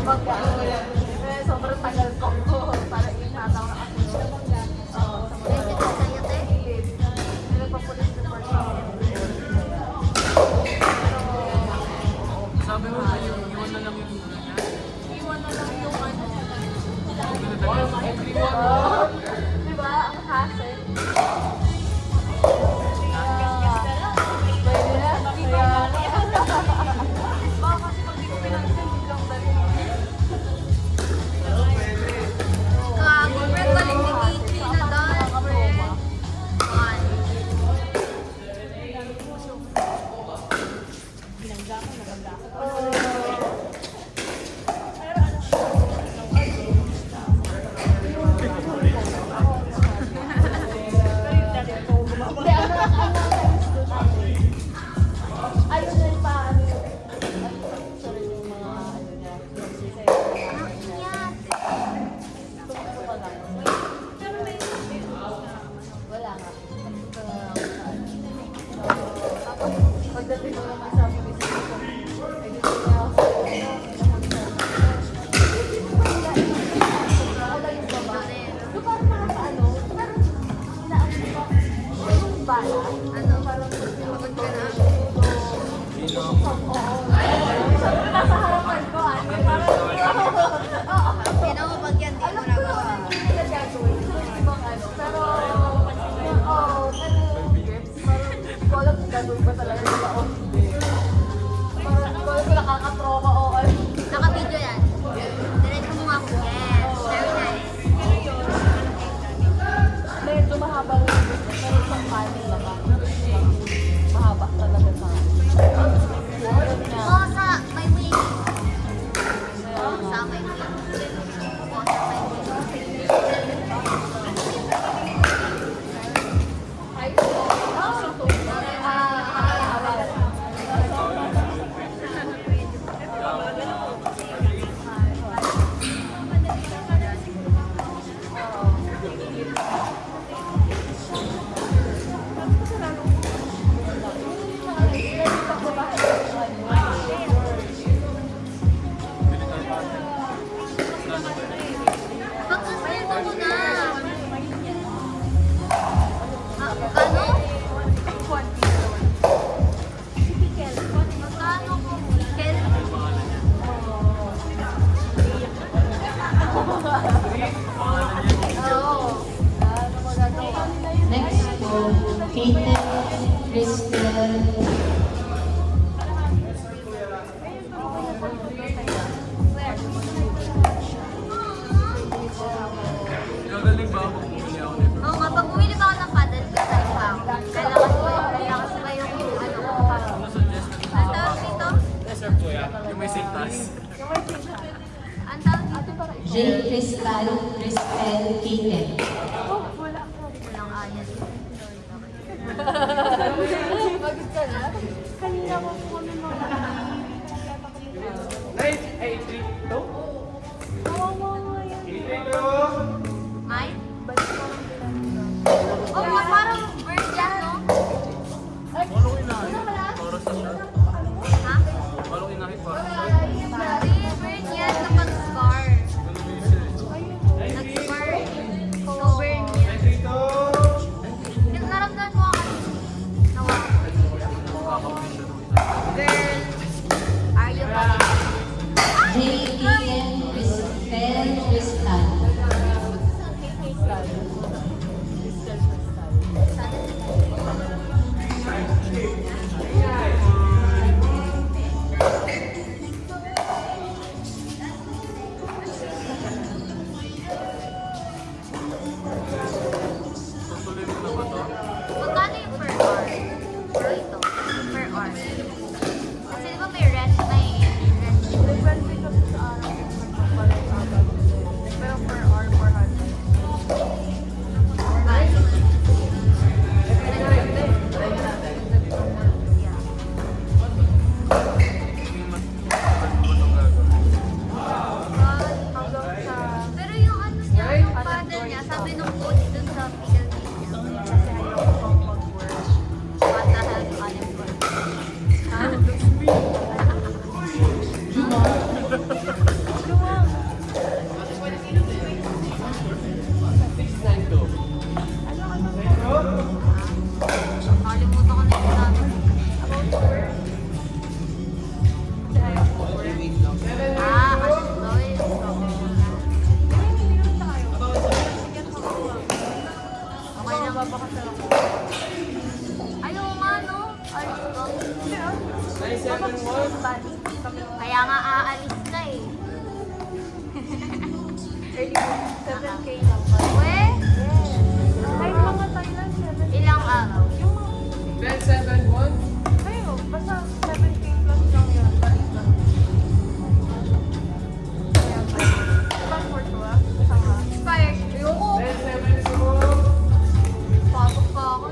Sobrang tagal ko para inataw na ako. Basic na sa'yo, te? Nagpapulis report ako. Sabi mo, iwan na lang yung Iwan na lang yung ano. ano. Diba? Ang hassle. Baka kasi pag di ko pinansin, biglang dali. Kago, friend, balik ni Kitty na doon, friend. One. Ayun na pa, ano yung mga ano niya. Ingat. Wala nga. Tapos, pagdating mo naman sa police station, ay dito niya ako. Ako lang yung baba. So, parang nakakaano, parang inaano ko pa. Yung bala, Ano? parang Pagod ka na. Siyempre, nasa harapan ko, ano, parang, oo. Sino mo pag yan, di mo Alam na ko gawa. naman hindi nila gagawin. Ibang ano. Pero, gets. Parang, hindi ko alam kung gagawin ba talaga nila o hindi. Parang, hindi ko alam kung nakakatropa o ano. Naka-video yan. Diretso mo nga ako. Yes. Very nice. Medyo mahaba rin yung business. Pero isang kanin lang ako. Mahaba talaga sa akin. Alam niya. Oo, sa may wing. Sa may wing. Oo, sa may wing. Pagkasaya mo na. Ano? Magkano ko? Kel? Oo. Next po, Kate Crystal. Gagaling ba ako kung bumili ako nito? Oo nga, pag bumili pa ako ng paddle, kasali pa ako. Kailangan ko yung ano ko. Ano suggest na Ang tawag dito? Yes, sir, kuya. Yung may sintas. Ang tawag dito? J. Crystal, Crystal Kate. Walang ayos. Bagis ka na? Kanina ko kami mga Ay, 3, 2? May? Oo nga, parang bird yan, no? Walang inahin. Para sa siya. Ha? Walang inahin para sa Hindi, bird yan kapag scar. Ganun yung isa eh. Nag-scar. So, burn yan. Naramdaman mo ako. Nawa. Girl, are you ready? J. Kate Crystal, Crystal. Tutuloy mo na ba to? Magkano yung per hour? Dito. Per hour. Kasi di ba may rent? May rent. Depende kasi sa araw kung nagpapalit sa 7K lang pa. We? Kahit mga Thailand, 7K. Ilang araw? Yung mga, Then 7-1. ayun, basta 7K plus lang yun. Basta. Kaya pa. Ibang for 12? Saka. Expired. Ayoko. Then 7-2. Pasok pa ako.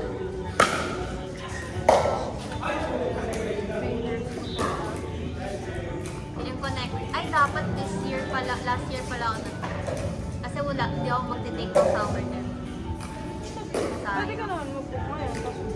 Yung connect. Ay, dapat this year pala, last year pala ako nun. Kasi wala, hindi ako magte-take ng summer din. Pwede ka naman mag-book ngayon. Tapos